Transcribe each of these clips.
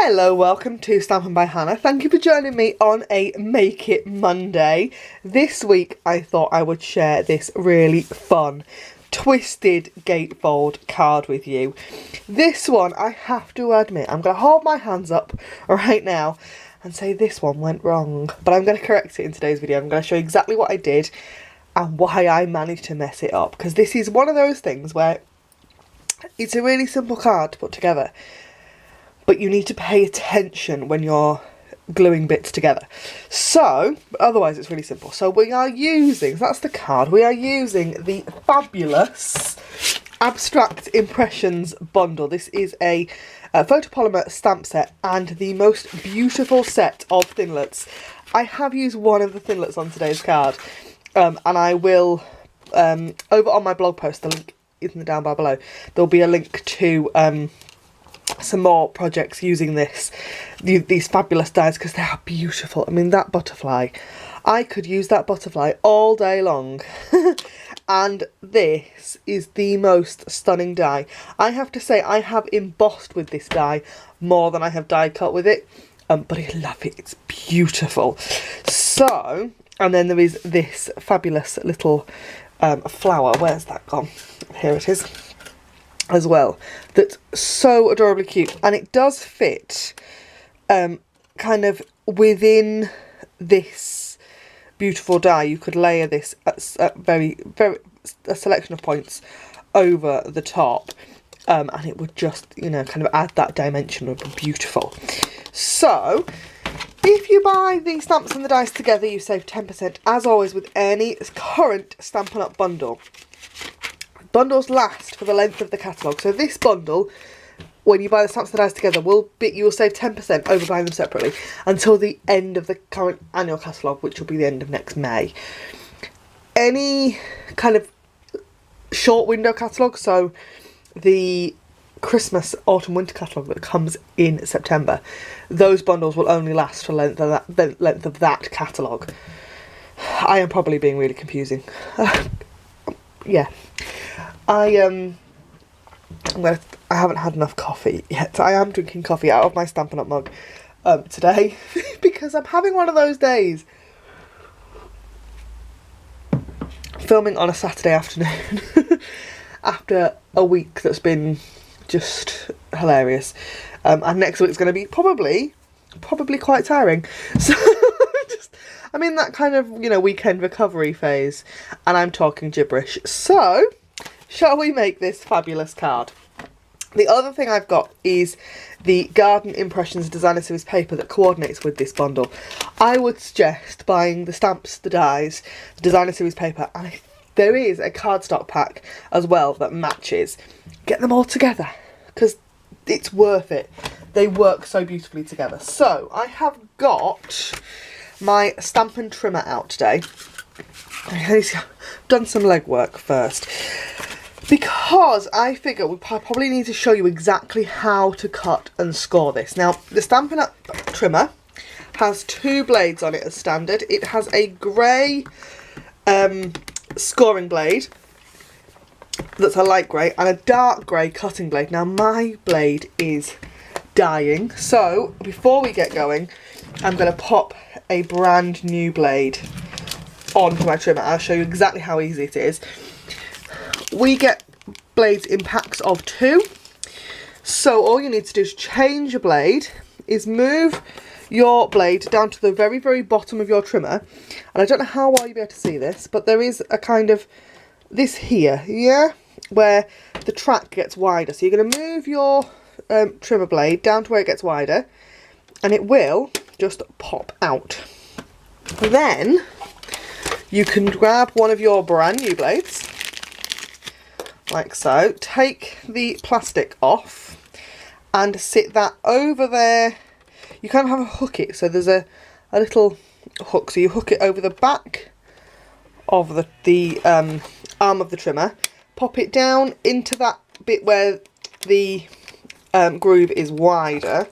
Hello, welcome to Stampin' by Hannah. Thank you for joining me on a Make It Monday. This week I thought I would share this really fun twisted gatefold card with you. This one, I have to admit, I'm going to hold my hands up right now and say this one went wrong. But I'm going to correct it in today's video. I'm going to show you exactly what I did and why I managed to mess it up. Because this is one of those things where it's a really simple card to put together, but you need to pay attention when you're gluing bits together. So, but otherwise it's really simple. So we are using, that's the card, we are using the fabulous Abstract Impressions bundle. This is a photopolymer stamp set and the most beautiful set of thinlets. I have used one of the thinlets on today's card, and I will, over on my blog post, the link is in the down bar below, there'll be a link to some more projects using these fabulous dies because they are beautiful. I mean, that butterfly, I could use that butterfly all day long. And this is the most stunning die. I have to say, I have embossed with this die more than I have die cut with it, but I love it. It's beautiful. So, and then there is this fabulous little flower. Where's that gone? Here it is. As well, that's so adorably cute, and it does fit kind of within this beautiful die. You could layer this at a selection of points over the top, and it would just, you know, kind of add that dimension. It would be beautiful. So if you buy the stamps and the dies together, you save 10%, as always with any current Stampin' Up bundle. Bundles last for the length of the catalogue. So this bundle, when you buy the stamps and the dies together, you will save 10% over buying them separately until the end of the current annual catalogue, which will be the end of next May. Any kind of short window catalogue, so the Christmas, autumn, winter catalogue that comes in September, those bundles will only last for the length of that catalogue. I am probably being really confusing. Yeah. I haven't had enough coffee yet. I am drinking coffee out of my Stampin' Up mug today because I'm having one of those days. Filming on a Saturday afternoon after a week that's been just hilarious, and next week's going to be probably quite tiring. So I'm in that kind of, you know, weekend recovery phase, and I'm talking gibberish. So, shall we make this fabulous card? The other thing I've got is the Garden Impressions Designer Series paper that coordinates with this bundle. I would suggest buying the stamps, the dies, the Designer Series paper, and there is a cardstock pack as well that matches. Get them all together because it's worth it. They work so beautifully together. So, I have got my Stampin' Trimmer out today. I've done some legwork first because I figure we probably need to show you exactly how to cut and score this. Now, the Stampin' Up trimmer has two blades on it as standard. It has a grey scoring blade that's a light grey and a dark grey cutting blade. Now, my blade is dying, so before we get going, I'm going to pop a brand new blade onto my trimmer. I'll show you exactly how easy it is. We get blades in packs of 2. So all you need to do to change your blade is move your blade down to the very, very bottom of your trimmer. And I don't know how well you'll be able to see this, but there is a kind of this here, yeah, where the track gets wider. So you're going to move your trimmer blade down to where it gets wider, and it will just pop out. Then you can grab one of your brand new blades, like so, take the plastic off and sit that over there. You kind of have to hook it, so there's a little hook, so you hook it over the back of the arm of the trimmer, pop it down into that bit where the groove is wider,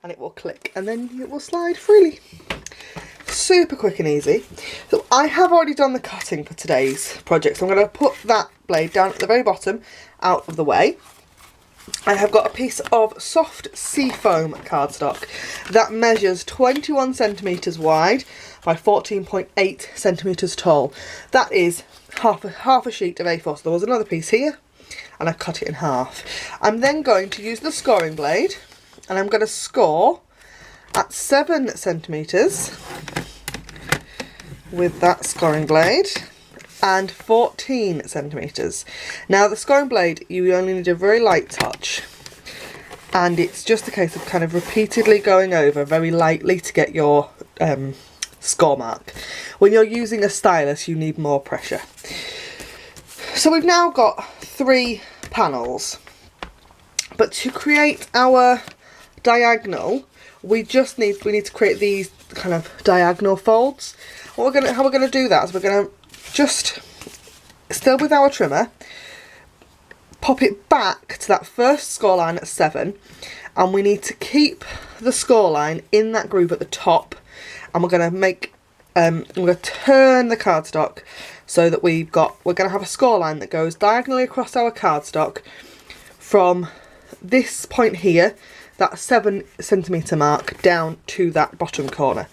and it will click, and then it will slide freely. Super quick and easy. So I have already done the cutting for today's project, so I'm going to put that blade down at the very bottom out of the way. I have got a piece of soft Seafoam cardstock that measures 21 centimetres wide by 14.8 centimetres tall. That is half a sheet of A4. So there was another piece here and I cut it in half. I'm then going to use the scoring blade and I'm going to score at 7 centimetres with that scoring blade and 14 centimetres. Now the scoring blade, you only need a very light touch, and it's just a case of kind of repeatedly going over very lightly to get your score mark. When you're using a stylus, you need more pressure. So we've now got 3 panels, but to create our diagonal, we need to create these kind of diagonal folds. How we're gonna do that is we're gonna just, still with our trimmer, pop it back to that first score line at 7, and we need to keep the score line in that groove at the top, and we're gonna make we're gonna turn the cardstock so that we're gonna have a score line that goes diagonally across our cardstock from this point here, that 7 centimetre mark, down to that bottom corner.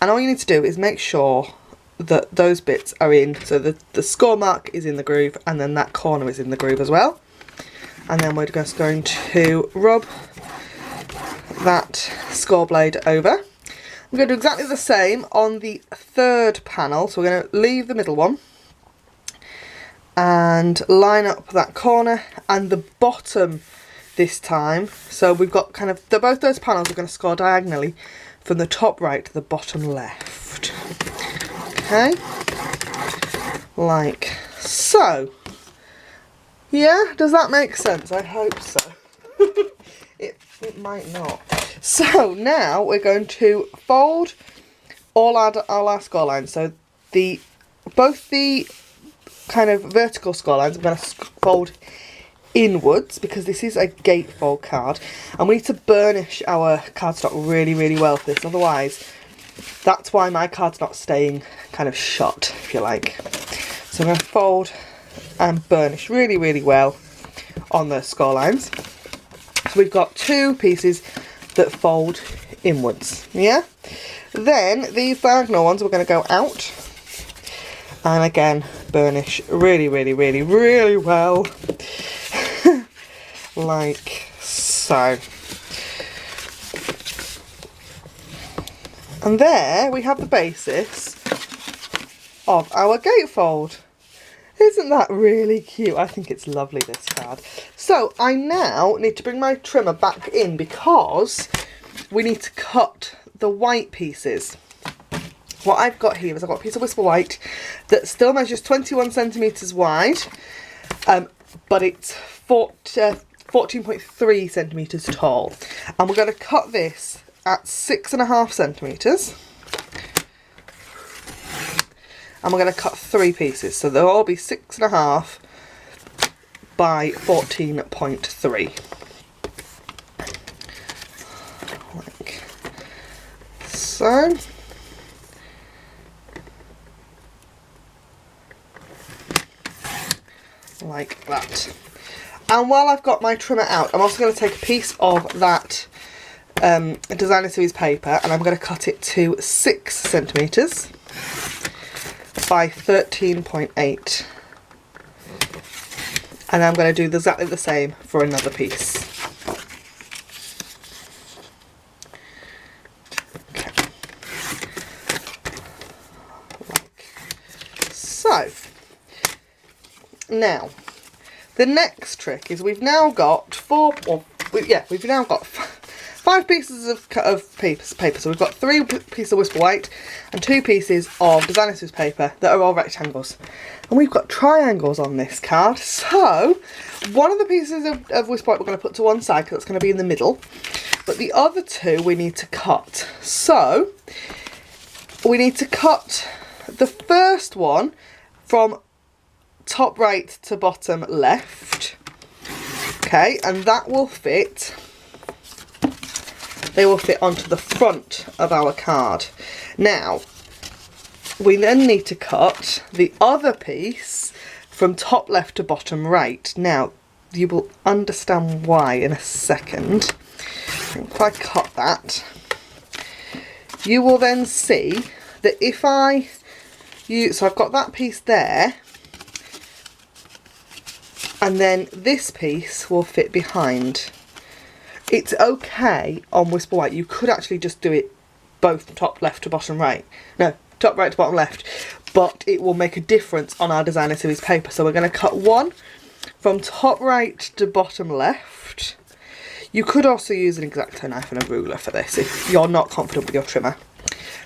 And all you need to do is make sure that those bits are in, so the score mark is in the groove and then that corner is in the groove as well. And then we're just going to rub that score blade over. We're going to do exactly the same on the 3rd panel, so we're going to leave the middle one and line up that corner and the bottom this time. So we've got kind of both those panels are going to score diagonally from the top right to the bottom left. Okay, like so. Yeah, does that make sense? I hope so. it might not. So now we're going to fold all our score lines. So both the kind of vertical score lines I'm going to fold inwards, because this is a gatefold card and we need to burnish our cardstock really, really well for this, otherwise that's why my card's not staying kind of shut, if you like. So I'm going to fold and burnish really, really well on the score lines. So we've got 2 pieces that fold inwards, yeah? Then these diagonal ones we're going to go out and again burnish really, really, really, really well. Like so. And there we have the basis of our gatefold. Isn't that really cute? I think it's lovely, this card. So I now need to bring my trimmer back in because we need to cut the white pieces. What I've got here is I've got a piece of Whisper White that still measures 21 centimetres wide, but it's 14.3 centimetres tall. And we're going to cut this at 6.5 centimetres. And we're going to cut 3 pieces. So they'll all be 6.5 by 14.3. Like so. Like that. And while I've got my trimmer out, I'm also going to take a piece of that designer series paper and I'm going to cut it to 6 centimetres by 13.8. And I'm going to do exactly the same for another piece. Okay. Like so. Now, the next trick is we've now got 5 pieces of paper. So we've got 3 pieces of Whisper White and 2 pieces of designer series paper that are all rectangles. And we've got triangles on this card. So one of the pieces of Whisper White we're going to put to one side because it's going to be in the middle. But the other 2 we need to cut. So we need to cut the first one from top right to bottom left. Okay, and that will fit. They will fit onto the front of our card. Now, we then need to cut the other piece from top left to bottom right. Now, you will understand why in a second. If I cut that, you will then see that if I use, so I've got that piece there, and then this piece will fit behind. It's okay on Whisper White. You could actually just do it both top left to bottom right. No, top right to bottom left. But it will make a difference on our designer series paper. So we're going to cut one from top right to bottom left. You could also use an X-Acto knife and a ruler for this if you're not confident with your trimmer,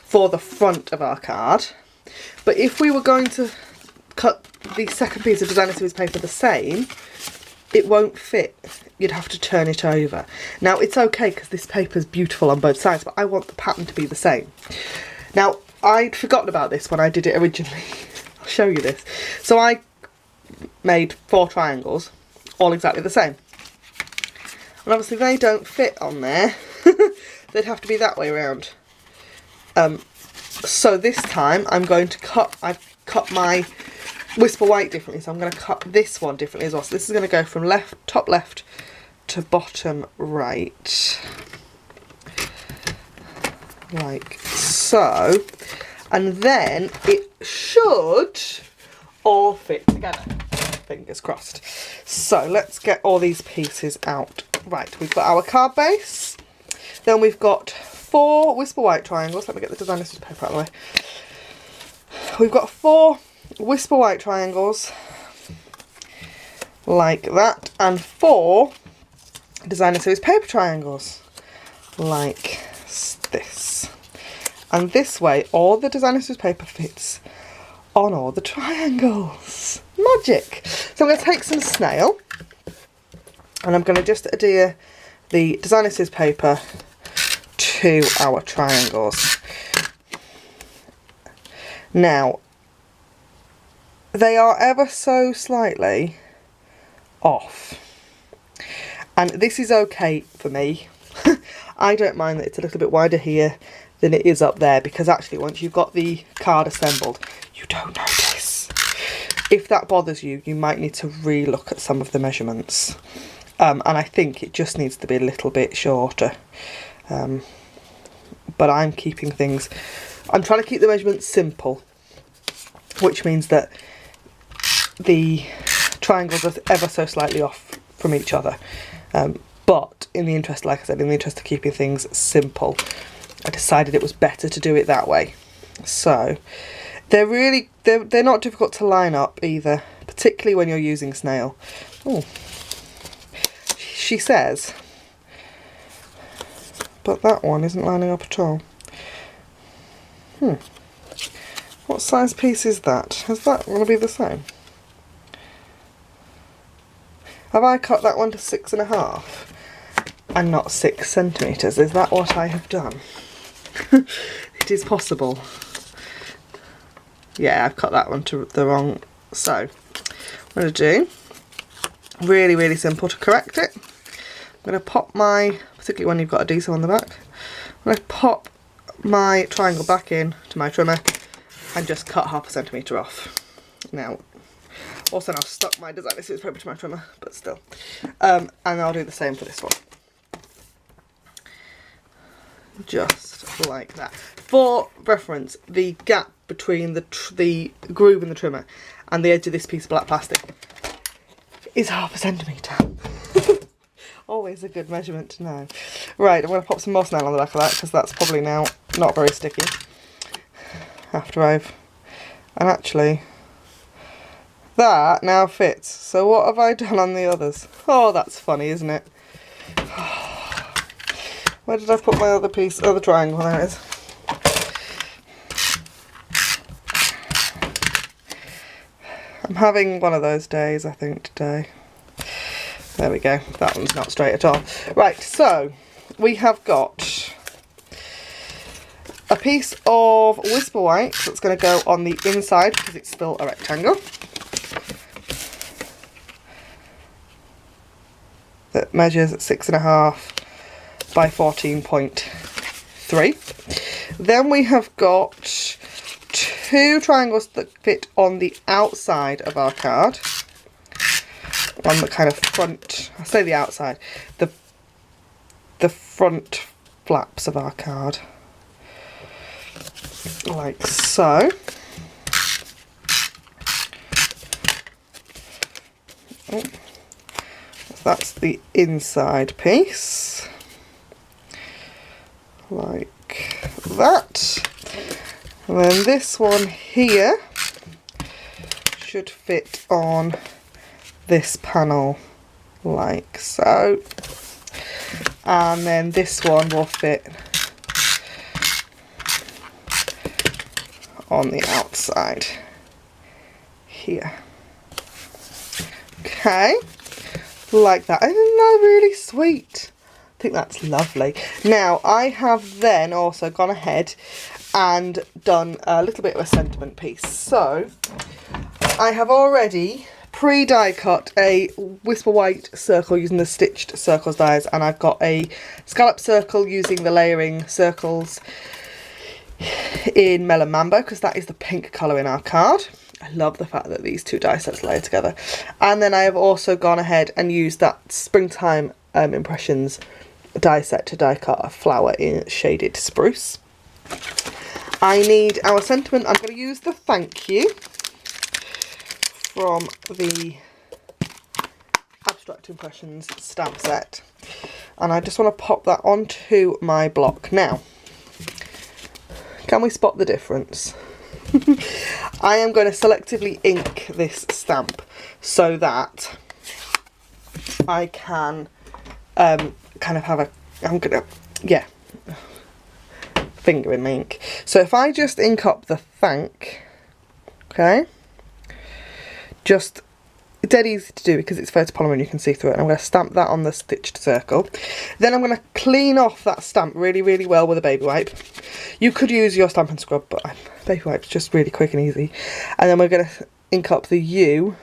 for the front of our card. But if we were going to cut the second piece of designer series paper the same, it won't fit. You'd have to turn it over. Now it's okay because this paper is beautiful on both sides, but I want the pattern to be the same. Now I'd forgotten about this when I did it originally. I'll show you this. So I made 4 triangles, all exactly the same. And obviously they don't fit on there. They'd have to be that way around. So this time I'm going to cut, I've cut my Whisper White differently, so I'm going to cut this one differently as well. So this is going to go from top left to bottom right, like so, and then it should all fit together, fingers crossed. So let's get all these pieces out. Right, we've got our card base, then we've got 4 Whisper White triangles. Let me get the designer series paper out of the way. We've got 4 Whisper White triangles like that, and 4 designer series paper triangles like this. And this way all the designer series paper fits on all the triangles. Magic! So I'm going to take some snail and I'm going to just adhere the designer series paper to our triangles. Now they are ever so slightly off, and this is okay for me. I don't mind that it's a little bit wider here than it is up there, because actually once you've got the card assembled you don't notice. If that bothers you, you might need to re-look at some of the measurements, and I think it just needs to be a little bit shorter, but I'm keeping things, I'm trying to keep the measurements simple, which means that the triangles are ever so slightly off from each other, but in the interest, like I said, in the interest of keeping things simple, I decided it was better to do it that way. So they're not difficult to line up either, particularly when you're using snail. Oh, she says, but that one isn't lining up at all. What size piece is that? Is that going to be the same? Have I cut that one to 6.5 and not 6 centimetres? Is that what I have done? It is possible. Yeah, I've cut that one to the wrong. So, what I'm going to do, really, really simple to correct it. I'm going to pop my, particularly when you've got a decent on the back, I'm going to pop my triangle back in to my trimmer and just cut 0.5 centimetre off. Now, also now I've stuck my designer series paper to my trimmer, but still. And I'll do the same for this one. Just like that. For reference, the gap between the groove in the trimmer and the edge of this piece of black plastic is 0.5 centimetre. Always a good measurement to know. Right, I'm going to pop some more snail on the back of that, because that's probably now not very sticky. After I've... And actually, that now fits. So what have I done on the others? Oh, that's funny, isn't it? Where did I put my other piece? Oh, the triangle, there it is. I'm having one of those days, I think, today. There we go. That one's not straight at all. Right, so we have got a piece of Whisper White that's going to go on the inside because it's still a rectangle. That measures 6.5 by 14.3. Then we have got 2 triangles that fit on the outside of our card. on the kind of front, I say the outside, the front flaps of our card, like so. Oh, that's the inside piece, like that. And then this one here should fit on this panel like so, and then this one will fit on the outside here. Okay, like that. Isn't that really sweet? I think that's lovely. Now I have then also gone ahead and done a little bit of a sentiment piece. So I have already pre-die cut a Whisper White circle using the stitched circles dies, and I've got a scallop circle using the layering circles in Melon Mambo, because that is the pink colour in our card. I love the fact that these two die sets layer together. And then I have also gone ahead and used that Springtime Impressions die set to die cut a flower in Shaded Spruce. I need our sentiment. I'm going to use the Thank You from the Abstract Impressions stamp set, and I just want to pop that onto my block. Now, can we spot the difference? I am going to selectively ink this stamp so that I can kind of have a, I'm going to, yeah, finger in my ink. So if I just ink up the thank, okay, just dead easy to do because it's photopolymer and you can see through it. And I'm going to stamp that on the stitched circle. Then I'm going to clean off that stamp really, really well with a baby wipe. You could use your Stampin' Scrub, but baby wipe's just really quick and easy. And then we're going to ink up the U.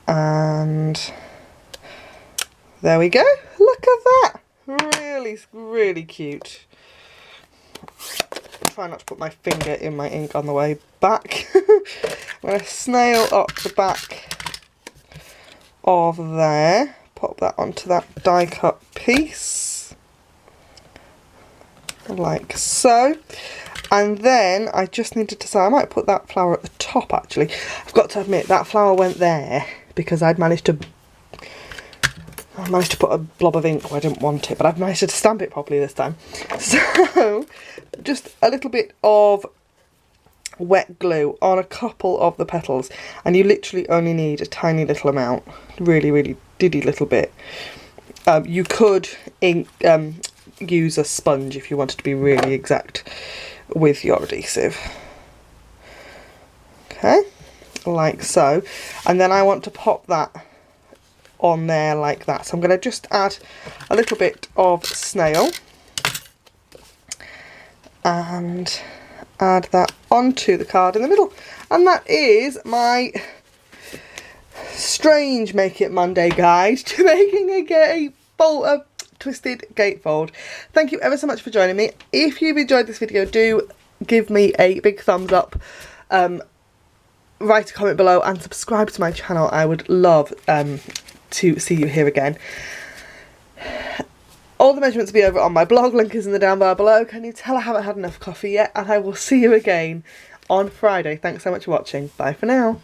And there we go. Look at that. Really, really cute. Try not to put my finger in my ink on the way back. I'm going to snail up the back of there, pop that onto that die cut piece, like so. And then I just need to decide, I might put that flower at the top actually. I've got to admit that flower went there because I managed to put a blob of ink where I didn't want it, but I've managed to stamp it properly this time. So just a little bit of wet glue on a couple of the petals, and you literally only need a tiny little amount, really, really diddy little bit. You could use a sponge if you wanted to be really exact with your adhesive. Okay, like so. And then I want to pop that on there like that. So I'm going to just add a little bit of snail and add that onto the card in the middle. And that is my strange Make It Monday guide to making a twisted gatefold. Thank you ever so much for joining me. If you've enjoyed this video, do give me a big thumbs up, write a comment below and subscribe to my channel. I would love to see you here again. All the measurements will be over on my blog, link is in the down bar below. Can you tell I haven't had enough coffee yet? And I will see you again on Friday. Thanks so much for watching. Bye for now.